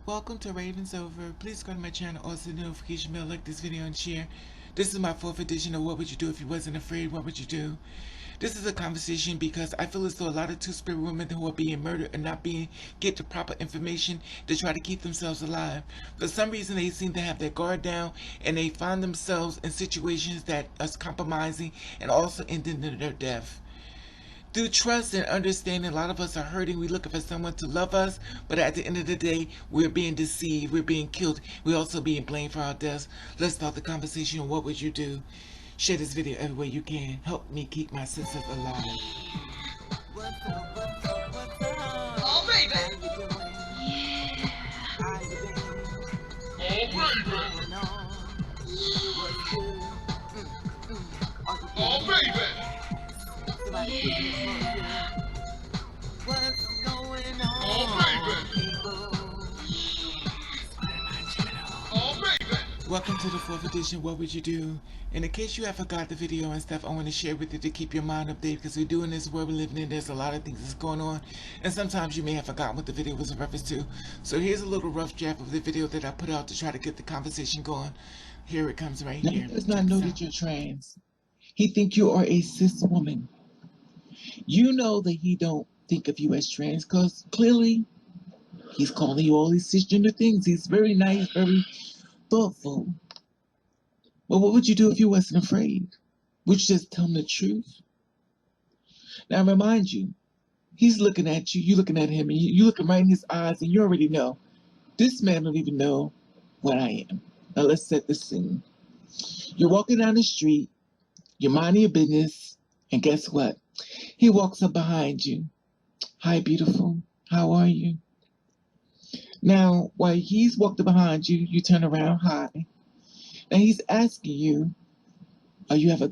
Welcome to Ravenovah. Please go to my channel, also the notification bell, like this video and share. This is my 4th edition of What Would You Do If You Wasn't Afraid? What Would You Do? This is a conversation because I feel as though a lot of two-spirit women who are being murdered and not being get the proper information to try to keep themselves alive. For some reason, they seem to have their guard down and they find themselves in situations that are compromising and also ending in their death. Through trust and understanding, a lot of us are hurting. We're looking for someone to love us, but at the end of the day, we're being deceived. We're being killed. We're also being blamed for our deaths. Let's start the conversation on what would you do. Share this video everywhere you can. Help me keep my sisters alive. Oh, baby. Oh, baby. What's going on? Oh, baby. Oh, baby. Welcome to the 4th edition, What Would You Do? And in case you have forgot the video and stuff, I want to share with you to keep your mind updated because we're doing this world we're living in. There's a lot of things that's going on. And sometimes you may have forgotten what the video was in reference to. So here's a little rough draft of the video that I put out to try to get the conversation going. Here it comes right here. He does not know that you're trans. He think you are a cis woman. You know that he don't think of you as trans because clearly he's calling you all these cisgender things. He's very nice, very thoughtful. But what would you do if you wasn't afraid? Would you just tell him the truth? Now remind you, he's looking at you, you looking at him, and you looking right in his eyes, and you already know, this man don't even know what I am. Now let's set the scene. You're walking down the street, you're minding your business, and guess what? He walks up behind you. Hi, beautiful. How are you? Now, while he's walked behind you, you turn around. Hi. Now he's asking you, "Are you have a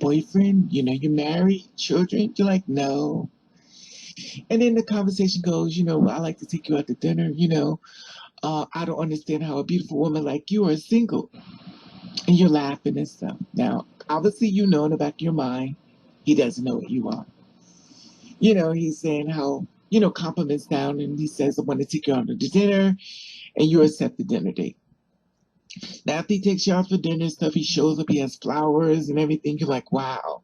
boyfriend? You know, you're married, children?" You're like, "No." And then the conversation goes, "I like to take you out to dinner. I don't understand how a beautiful woman like you are single." And you're laughing and stuff. Now, obviously, in the back of your mind, he doesn't know what you are. He's saying how, compliments down, and he says, "I want to take you out to dinner," and you accept the dinner date. Now, after he takes you out for dinner and stuff, he shows up, he has flowers and everything. You're like, wow,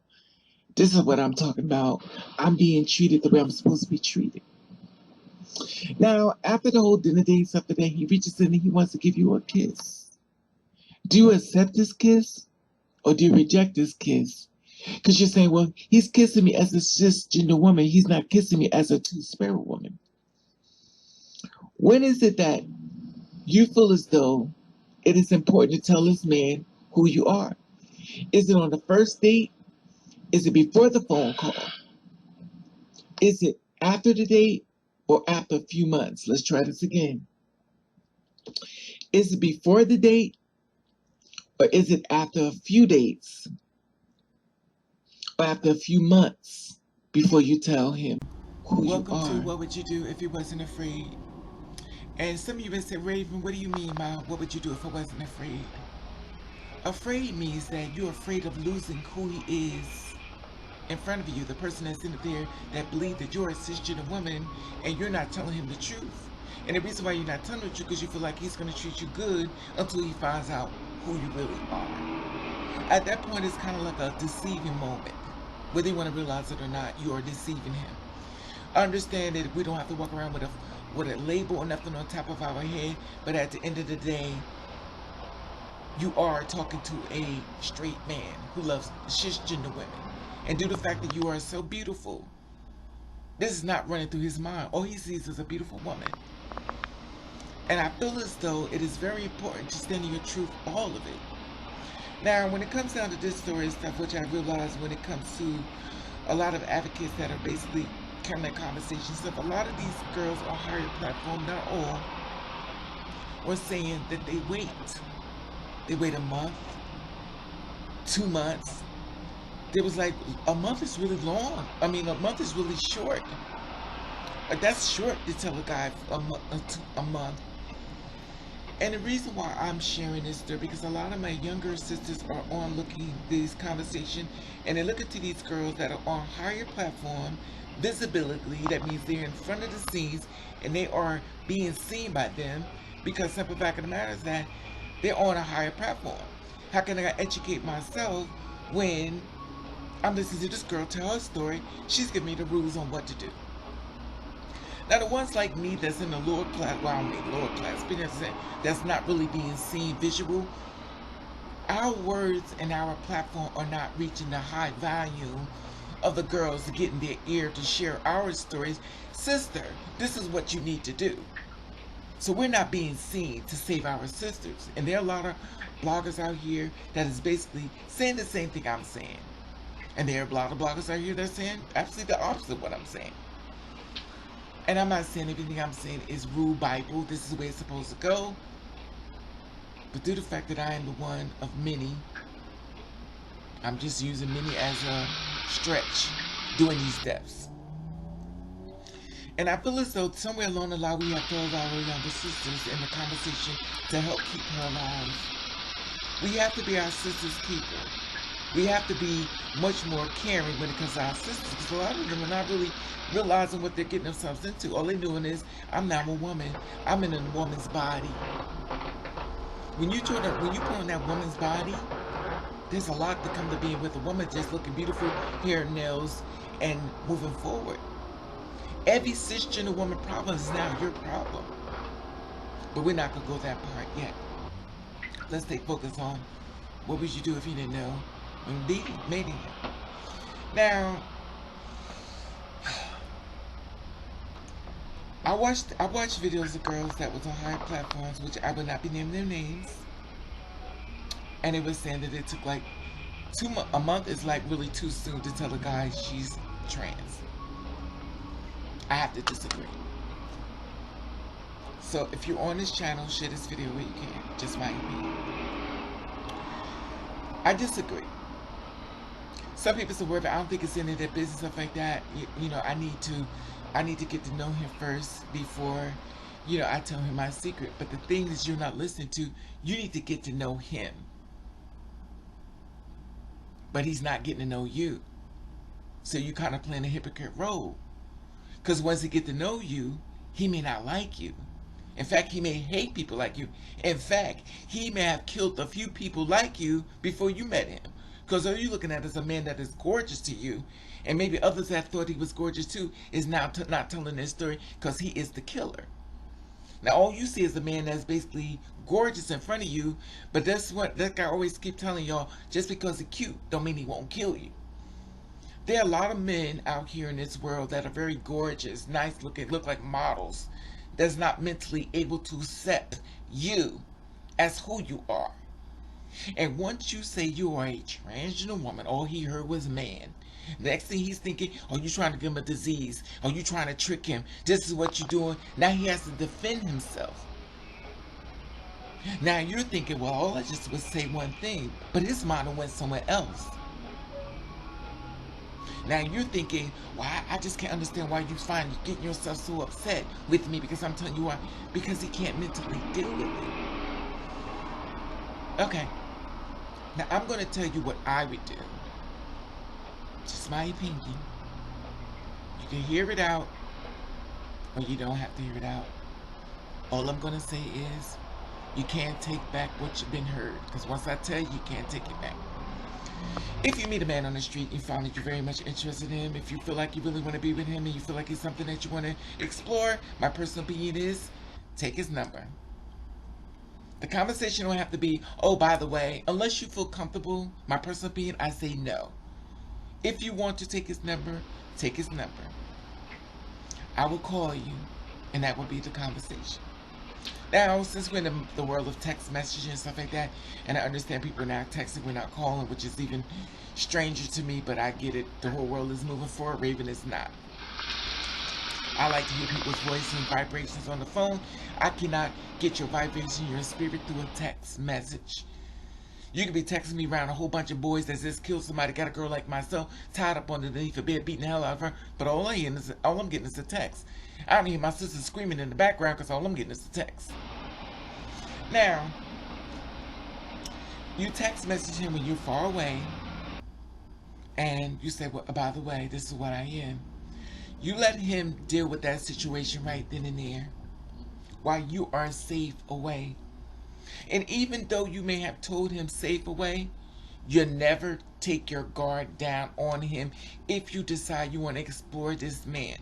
this is what I'm talking about. I'm being treated the way I'm supposed to be treated. Now, after the whole dinner date stuff today, he reaches in and he wants to give you a kiss. Do you accept this kiss or do you reject this kiss? Because you're saying, well, he's kissing me as a cisgender woman. He's not kissing me as a two-spirit woman. When is it that you feel as though it is important to tell this man who you are? Is it on the first date? Is it before the phone call? Is it after the date or after a few months? Let's try this again. Is it before the date or is it after a few dates? Or after a few months before you tell him who you are? Welcome to What Would You Do If You Wasn't Afraid? And some of you may say, Raven, what do you mean by what would you do if I wasn't afraid? Afraid means that you're afraid of losing who he is in front of you, the person that's in there that believes that you're a cisgender woman and you're not telling him the truth. And the reason why you're not telling the truth is because you feel like he's going to treat you good until he finds out who you really are. At that point, it's kind of like a deceiving moment. Whether you want to realize it or not, you are deceiving him. I understand that we don't have to walk around with a label or nothing on top of our head, but at the end of the day, you are talking to a straight man who loves cisgender women. And due to the fact that you are so beautiful, this is not running through his mind. All he sees is a beautiful woman. And I feel as though it is very important to stand in your truth, all of it. Now, when it comes down to this story and stuff, which I realize when it comes to a lot of advocates that are basically carrying that conversation stuff, a lot of these girls on higher platform, not all, were saying that they wait. They wait a month, 2 months. There was like, a month is really long. I mean, a month is really short. That's short to tell a guy a month. And the reason why I'm sharing this story, because a lot of my younger sisters are on looking these conversations, and they're looking to these girls that are on higher platform, visibility, that means they're in front of the scenes, and they are being seen by them, because simple fact of the matter is that they're on a higher platform. How can I educate myself when I'm listening to this girl tell her story? She's giving me the rules on what to do. Now, the ones like me that's in the lower class, well, I mean lower class, but that's not really being seen visual, our words and our platform are not reaching the high value of the girls to get in their ear to share our stories. Sister, this is what you need to do. So we're not being seen to save our sisters. And there are a lot of bloggers out here that is basically saying the same thing I'm saying. And there are a lot of bloggers out here that are saying absolutely the opposite of what I'm saying. And I'm not saying everything I'm saying is rule Bible. This is the way it's supposed to go. But due to the fact that I am the one of many, I'm just using many as a stretch doing these steps. And I feel as though somewhere along the line we have failed our younger sisters in the conversation to help keep her alive. We have to be our sister's keeper. We have to be much more caring when it comes to our sisters, because a lot of them are not really realizing what they're getting themselves into. All they're doing is, I'm now a woman. I'm in a woman's body. When you put on that woman's body, there's a lot to come to being with a woman just looking beautiful, hair, nails, and moving forward. Every cisgender woman problem is now your problem. But we're not going to go that part yet. Let's take focus on what would you do if you didn't know when mating him. Now, I watched videos of girls that was on higher platforms, which I would not be naming their names, and it was saying that it took like a month is like really too soon to tell a guy she's trans. I have to disagree. So if you're on this channel, share this video where you can. Just my opinion. I disagree. Some people say, well, I don't think it's any of their business, stuff like that. You know, I need to get to know him first before, you know, I tell him my secret. But the thing is, you're not listening to, you need to get to know him. But he's not getting to know you. So you kind of playing a hypocrite role. Because once he get to know you, he may not like you. In fact, he may hate people like you. In fact, he may have killed a few people like you before you met him. Because all you're looking at is a man that is gorgeous to you, and maybe others that thought he was gorgeous too is now not telling their story because he is the killer. Now all you see is a man that's basically gorgeous in front of you, but that's what that guy always keep telling y'all, just because he's cute don't mean he won't kill you. There are a lot of men out here in this world that are very gorgeous, nice looking, look like models, that's not mentally able to accept you as who you are. And once you say you are a transgender woman, all he heard was man. Next thing he's thinking, are you trying to give him a disease? Are you trying to trick him? This is what you're doing. Now he has to defend himself. Now you're thinking, well, all I just was say one thing, but his mind went somewhere else. Now you're thinking, well, I just can't understand why you find you getting yourself so upset with me, because I'm telling you why. Because he can't mentally deal with it. Okay. Now I'm going to tell you what I would do. Just my opinion. You can hear it out, or you don't have to hear it out. All I'm going to say is, you can't take back what you've been heard. Because once I tell you, you can't take it back. If you meet a man on the street and you find that you're very much interested in him, if you feel like you really want to be with him and you feel like he's something that you want to explore, my personal opinion is, take his number. The conversation don't have to be, oh, by the way, unless you feel comfortable, my personal opinion, I say no. If you want to take his number, take his number. I will call you, and that will be the conversation. Now, since we're in the world of text messaging and stuff like that, and I understand people are now texting, we're not calling, which is even stranger to me, but I get it. The whole world is moving forward. Raven is not. I like to hear people's voices and vibrations on the phone. I cannot get your vibration, your spirit through a text message. You could be texting me around a whole bunch of boys that just killed somebody, got a girl like myself tied up underneath the bed, beating the hell out of her, but all I'm getting is a text. I don't hear my sister screaming in the background because all I'm getting is a text. Now, you text message him when you're far away, and you say, well, by the way, this is what I am. You let him deal with that situation right then and there while you are safe away. And even though you may have told him safe away, you never take your guard down on him if you decide you want to explore this man.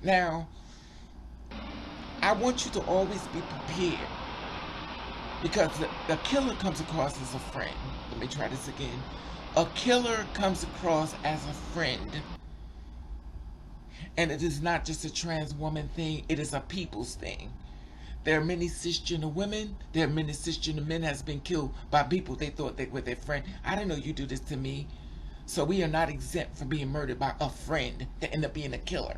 Now, I want you to always be prepared, because the killer comes across as a friend. Let me try this again. A killer comes across as a friend. And it is not just a trans woman thing, it is a people's thing. There are many cisgender women, there are many cisgender men has been killed by people they thought they were their friend. I didn't know you do this to me. So we are not exempt from being murdered by a friend that end up being a killer.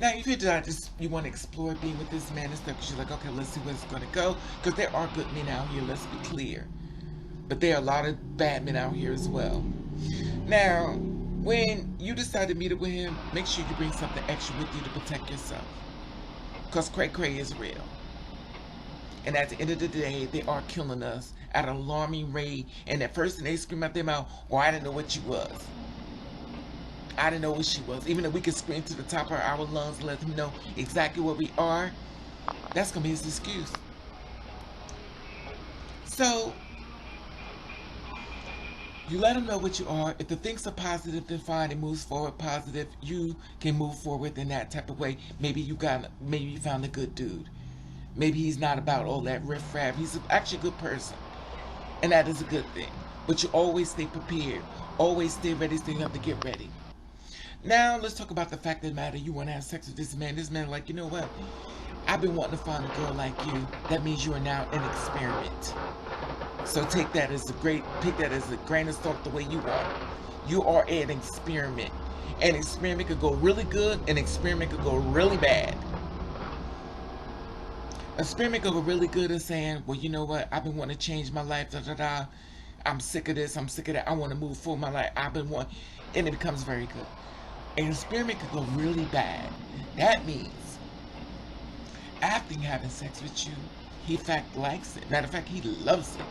Now, if you decide you want to explore being with this man and stuff, because you're like, okay, let's see where it's going to go. Because there are good men out here, let's be clear. But there are a lot of bad men out here as well. Now, when you decide to meet up with him, make sure you bring something extra with you to protect yourself. Because cray-cray is real. And at the end of the day, they are killing us at an alarming rate. And at first, they scream out their mouth, oh, I didn't know what you was. I didn't know what she was. Even though we could scream to the top of our lungs and let them know exactly what we are, that's going to be his excuse. So, you let them know what you are. If the things are positive, then fine. It moves forward positive. You can move forward in that type of way. Maybe you found a good dude. Maybe he's not about all that riffraff. He's actually a good person. And that is a good thing. But you always stay prepared. Always stay ready, so you have to get ready. Now, let's talk about the fact of the matter. You want to have sex with this man. This man like, you know what? I've been wanting to find a girl like you. That means you are now an experiment. So take that as a grain of salt the way you want. You are an experiment. An experiment could go really good. An experiment could go really bad. An experiment could go really good in saying, well, you know what? I've been wanting to change my life. I'm sick of this. I'm sick of that. I want to move forward my life. And it becomes very good. An experiment could go really bad. That means after having sex with you, he in fact likes it. Matter of fact, he loves it.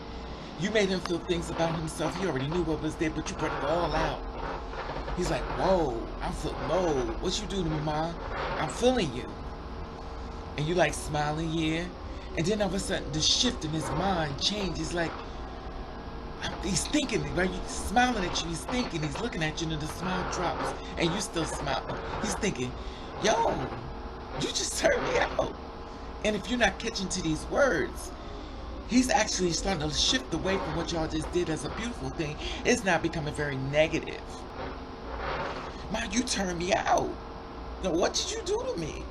You made him feel things about himself. He already knew what was there, but you brought it all out. He's like, whoa, what you do to me, Ma? I'm feeling you. And you like smiling, yeah. And then all of a sudden, the shift in his mind changes. Like, he's thinking, right? He's smiling at you, he's thinking, he's looking at you, and the smile drops, and you still smiling. He's thinking, yo, you just turned me out. And if you're not catching to these words, he's actually starting to shift away from what y'all just did as a beautiful thing. It's now becoming very negative. Ma, you turned me out. Now, what did you do to me?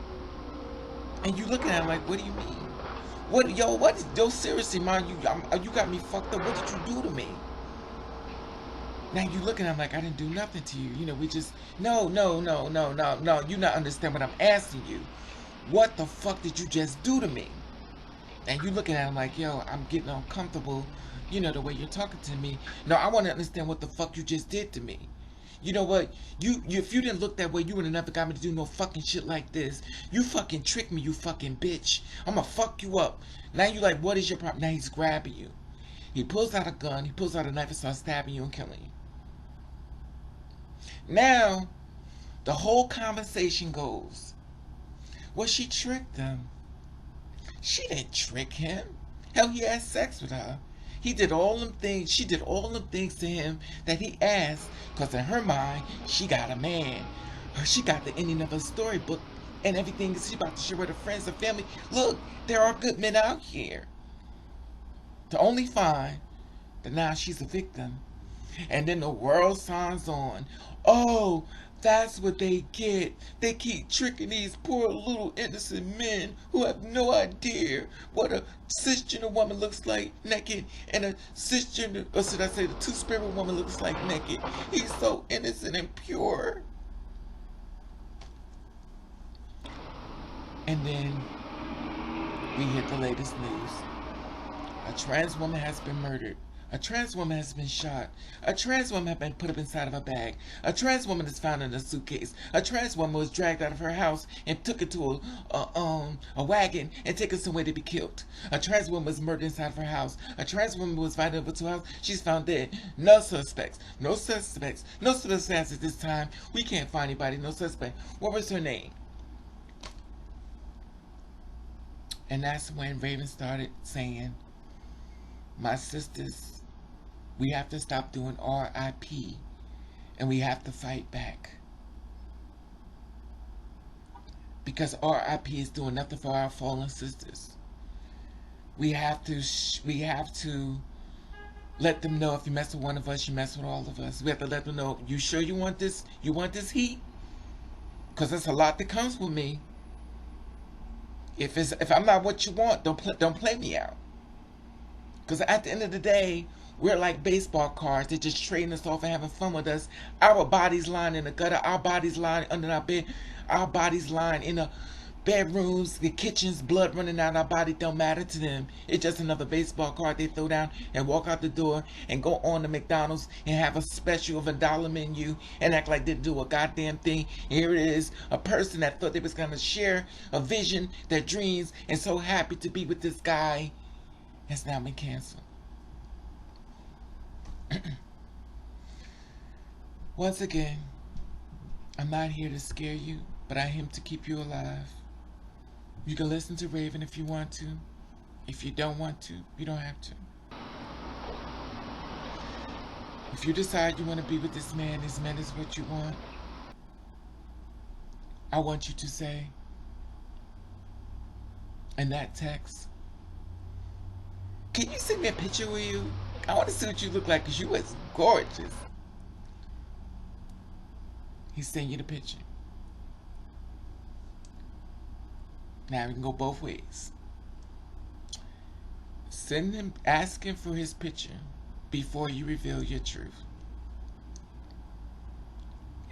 And you looking at him like, what do you mean? Yo, seriously, man, you got me fucked up. What did you do to me? Now you looking at him like, I didn't do nothing to you. You know, we just, no, you not understand what I'm asking you. What the fuck did you just do to me? And you looking at him like, yo, I'm getting uncomfortable, you know, the way you're talking to me. No, I want to understand what the fuck you just did to me. You know what? If you didn't look that way, you would have never got me to do no fucking shit like this. You fucking tricked me, you fucking bitch. I'm gonna fuck you up. Now you like, what is your problem? Now he's grabbing you. He pulls out a gun, he pulls out a knife and starts stabbing you and killing you. Now, the whole conversation goes, well, she tricked him. She didn't trick him. Hell, he had sex with her. He did all them things, she did all them things to him that he asked, because in her mind, she got a man. She got the ending of a storybook and everything she about to share with her friends and family. Look, there are good men out here. To only find that now she's a victim. And then the world signs on. Oh, that's what they get. They keep tricking these poor little innocent men who have no idea what a cisgender woman looks like naked and a cisgender, or should I say the two-spirit woman looks like naked. He's so innocent and pure. And then we hit the latest news. A trans woman has been murdered A trans woman has been shot. A trans woman has been put up inside of a bag. A trans woman is found in a suitcase. A trans woman was dragged out of her house and took it to a wagon and taken somewhere to be killed. A trans woman was murdered inside of her house. A trans woman was found over to her house. She's found dead. No suspects. No suspects. No suspects at this time. We can't find anybody. No suspect. What was her name? And that's when Raven started saying, my sisters, we have to stop doing RIP and we have to fight back. Because RIP is doing nothing for our fallen sisters. We have to let them know if you mess with one of us, you mess with all of us. We have to let them know, you sure you want this? You want this heat? Because there's a lot that comes with me. If I'm not what you want, don't play me out. Because at the end of the day, we're like baseball cards. They're just trading us off and having fun with us. Our bodies lying in the gutter. Our bodies lying under our bed. Our bodies lying in the bedrooms, the kitchens, blood running out our body. Don't matter to them. It's just another baseball card they throw down and walk out the door and go on to McDonald's and have a special of $1 menu and act like they didn't do a goddamn thing. And here it is, a person that thought they was going to share a vision, their dreams, and so happy to be with this guy has now been canceled. Once again, I'm not here to scare you, but I am to keep you alive. You can listen to Raven if you want to. If you don't want to, you don't have to. If you decide you want to be with this man is what you want, I want you to say in that text, can you send me a picture of you? I want to see what you look like because you was gorgeous. He's sending you the picture. Now we can go both ways. Send him, ask him for his picture before you reveal your truth.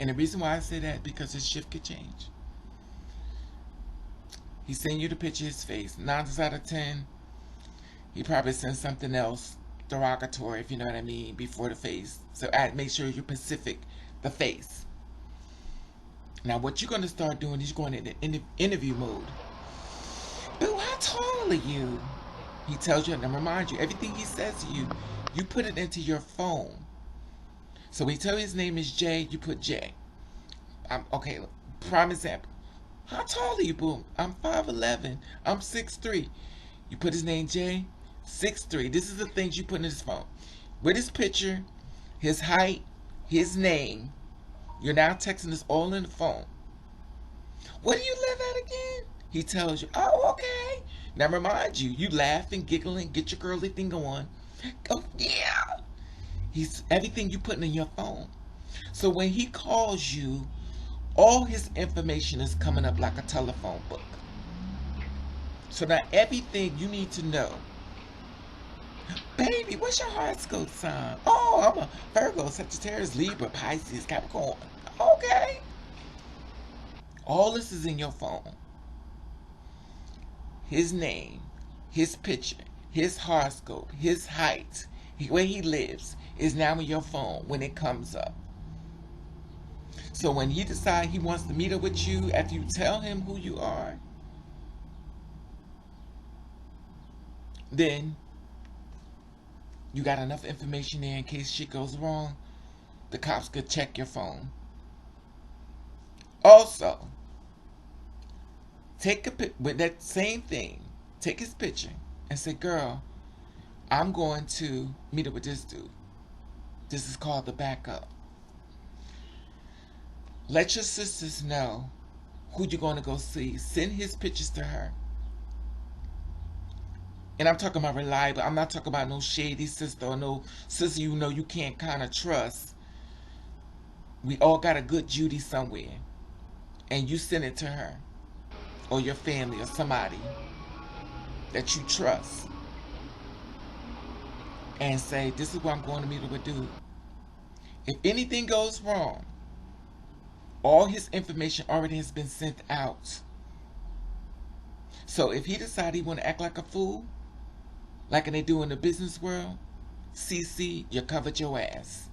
And the reason why I say that, because his shift could change. He's sending you the picture of his face. 9 times out of 10, he probably sends something else derogatory, if you know what I mean, before the face. So make sure you're specific, the face. Now what you're going to start doing is going into interview mode. Boo, how tall are you? He tells you, and I remind you, everything he says to you, you put it into your phone. So we tell you his name is Jay, you put Jay. Okay, prime example. How tall are you, Boo? I'm 5'11". I'm 6'3". You put his name Jay, 6'3". This is the things you put in his phone. With his picture, his height, his name. You're now texting this all in the phone. Where do you live at again? He tells you, oh, okay. Now remind you, you laugh and giggle and get your girly thing going. Oh, yeah. He's everything you putting in your phone. So when he calls you, all his information is coming up like a telephone book. So now everything you need to know. Baby, what's your horoscope sign? Oh, I'm a Virgo, Sagittarius, Libra, Pisces, Capricorn. Okay. All this is in your phone. His name, his picture, his horoscope, his height, where he lives is now in your phone when it comes up. So when he decides he wants to meet up with you, after you tell him who you are, then you got enough information there in case shit goes wrong. The cops could check your phone. Also, with that same thing, take his picture and say, girl, I'm going to meet up with this dude. This is called the backup. Let your sisters know who you're going to go see. Send his pictures to her. And I'm talking about reliable. I'm not talking about no shady sister or no sister you know you can't kind of trust. We all got a good Judy somewhere. And you send it to her. Or your family or somebody that you trust. And say, this is where I'm going to meet with dude. If anything goes wrong, all his information already has been sent out. So if he decides he want to act like a fool, like they do in the business world, CC, you covered your ass.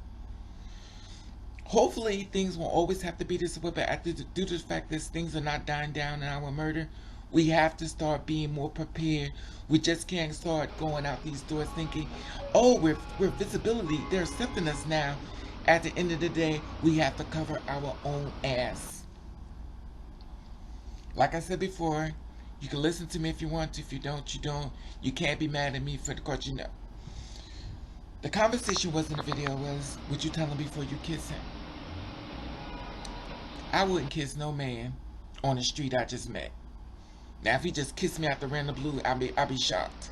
Hopefully things won't always have to be this way, but due to the fact that things are not dying down in our murder, we have to start being more prepared. We just can't start going out these doors thinking, oh, we're visibility. They're accepting us now. At the end of the day, we have to cover our own ass. Like I said before, you can listen to me if you want to. If you don't, you don't. You can't be mad at me for the course, you know. The conversation wasn't a video, was, would you tell him before you kiss him? I wouldn't kiss no man on the street I just met. Now, if he just kissed me out the random blue, I'll be shocked.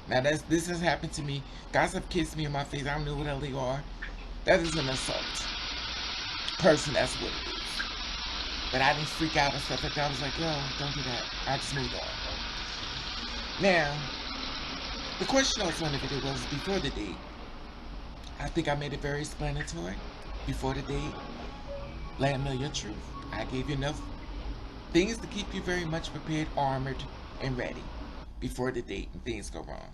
Now, this has happened to me. Guys have kissed me in my face. I don't know what the hell they are. That is an assault. Person, that's what it is. But I didn't freak out and stuff like that. I was like, yo, don't do that. I just moved on. Now, the question also in the video was before the date. I think I made it very explanatory. Before the date, let him know your truth. I gave you enough things to keep you very much prepared, armored, and ready before the date and things go wrong.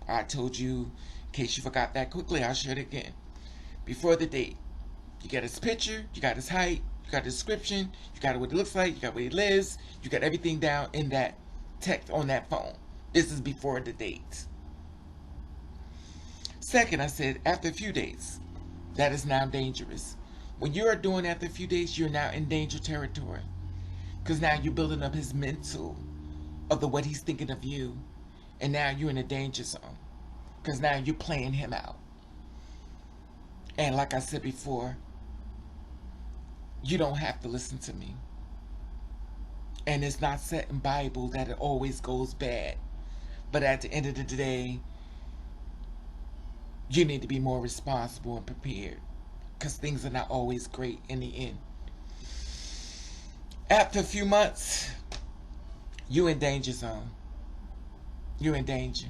I told you, in case you forgot that quickly, I'll share it again. Before the date, you got his picture, you got his height, you got his description, you got what he looks like, you got where he lives, you got everything down in that text on that phone. This is before the date. Second, I said after a few days, that is now dangerous. When you are doing after a few days, you're now in danger territory. Because now you're building up his mental of what he's thinking of you. And now you're in a danger zone. Because now you're playing him out. And like I said before, you don't have to listen to me. And it's not set in Bible that it always goes bad. But at the end of the day, you need to be more responsible and prepared. Because things are not always great in the end. After a few months, you're in danger zone. You're in danger.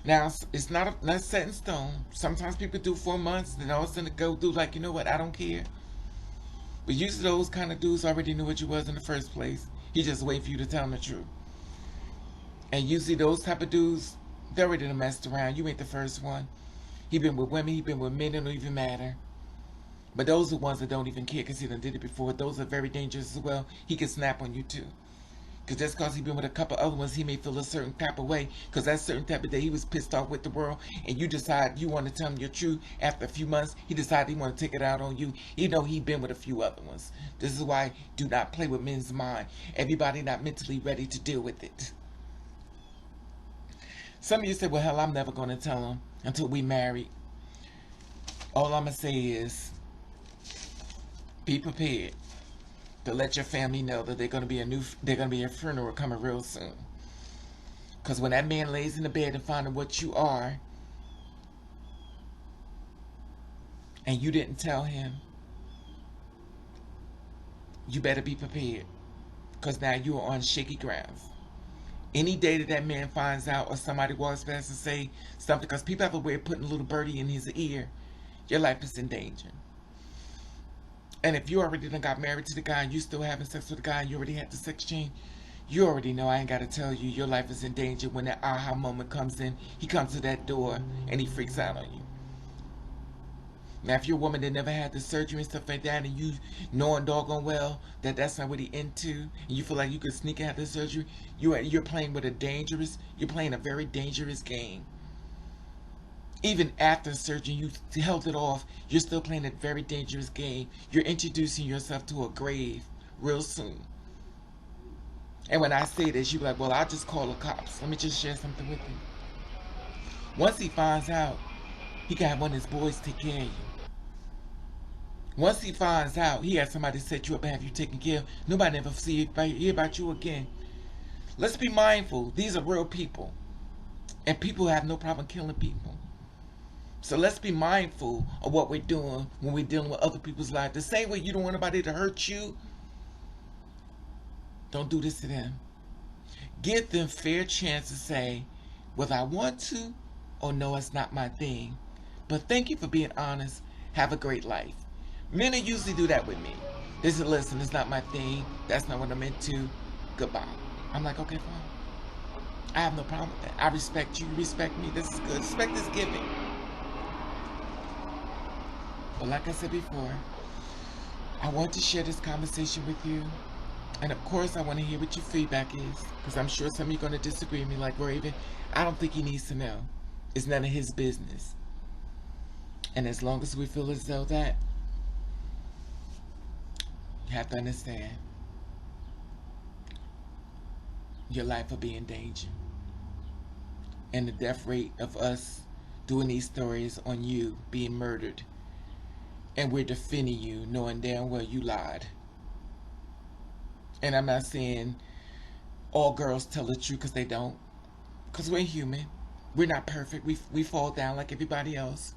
Now, it's not set in stone. Sometimes people do 4 months, then all of a sudden go do like, you know what, I don't care. But usually those kind of dudes already knew what you was in the first place. He just wait for you to tell him the truth. And usually those type of dudes, they already done messed around. You ain't the first one. He been with women, he been with men, it don't even matter. But those are the ones that don't even care because he done did it before. Those are very dangerous as well. He can snap on you too. Because just because he been with a couple other ones, he may feel a certain type of way. Because that certain type of day, he was pissed off with the world. And you decide you want to tell him your truth. After a few months, he decided he want to take it out on you. Even though he been with a few other ones. This is why do not play with men's mind. Everybody not mentally ready to deal with it. Some of you say, well, hell, I'm never going to tell him until we married. All I'm going to say is, be prepared to let your family know that they're going to be a funeral coming real soon. Because when that man lays in the bed and finding what you are, and you didn't tell him, you better be prepared. Because now you are on shaky grounds. Any day that that man finds out or somebody walks past and say something, because people have a way of putting a little birdie in his ear, your life is in danger. And if you already done got married to the guy and you still having sex with the guy and you already had the sex change, you already know, I ain't got to tell you, your life is in danger when that aha moment comes in. He comes to that door and he freaks out on you. Now, if you're a woman that never had the surgery and stuff like that, and you knowing doggone well that that's not what he into, and you feel like you could sneak out the surgery, you're playing with you're playing a very dangerous game. Even after surgery, you held it off, you're still playing a very dangerous game. You're introducing yourself to a grave real soon. And when I say this, you're like, well, I'll just call the cops. Let me just share something with you. Once he finds out, he can have one of his boys take care of you. Once he finds out, he has somebody set you up and have you taken care of. Nobody ever hear about you again. Let's be mindful. These are real people. And people have no problem killing people. So let's be mindful of what we're doing when we're dealing with other people's lives. The same way you don't want anybody to hurt you, don't do this to them. Give them fair chance to say whether I want to or no, it's not my thing. But thank you for being honest. Have a great life. Men usually do that with me. They say, listen, it's not my thing. That's not what I'm into. Goodbye. I'm like, okay, fine. I have no problem with that. I respect you. You respect me. This is good. Respect is giving. But like I said before, I want to share this conversation with you. And of course, I want to hear what your feedback is, because I'm sure some of you are going to disagree with me, like Raven. I don't think he needs to know. It's none of his business. And as long as we feel as though that, you have to understand, your life will be in danger. And the death rate of us doing these stories on you being murdered, and we're defending you knowing damn well you lied. And I'm not saying all girls tell the truth, because they don't. Because we're human. We're not perfect. We fall down like everybody else.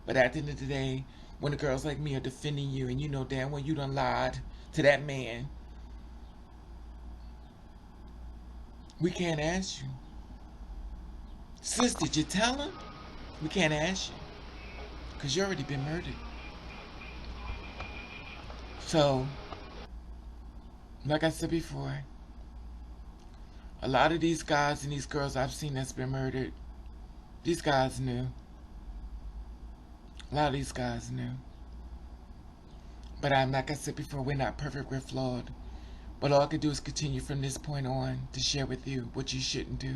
But at the end of the day, when the girls like me are defending you and you know damn well you done lied to that man, we can't ask you, sis, did you tell him? We can't ask you, because you already been murdered. So, like I said before, a lot of these guys and these girls I've seen that's been murdered, these guys knew. A lot of these guys knew. But like I said before, we're not perfect, we're flawed. But all I can do is continue from this point on to share with you what you shouldn't do.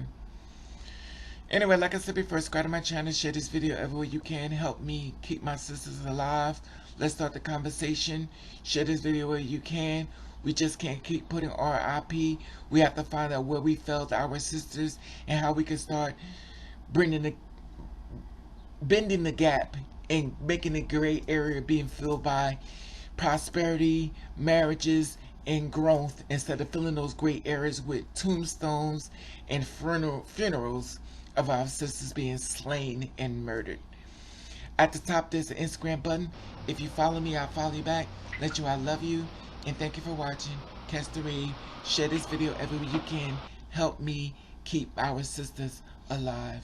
Anyway, like I said before, subscribe to my channel, share this video everywhere you can. Help me keep my sisters alive. Let's start the conversation. Share this video where you can. We just can't keep putting RIP. We have to find out where we failed our sisters and how we can start bending the gap and making the gray area being filled by prosperity, marriages, and growth, instead of filling those gray areas with tombstones and funerals of our sisters being slain and murdered. At the top, there's an Instagram button. If you follow me, I'll follow you back. Let you know I love you. And thank you for watching. Catch the Rave. Share this video everywhere you can. Help me keep our sisters alive.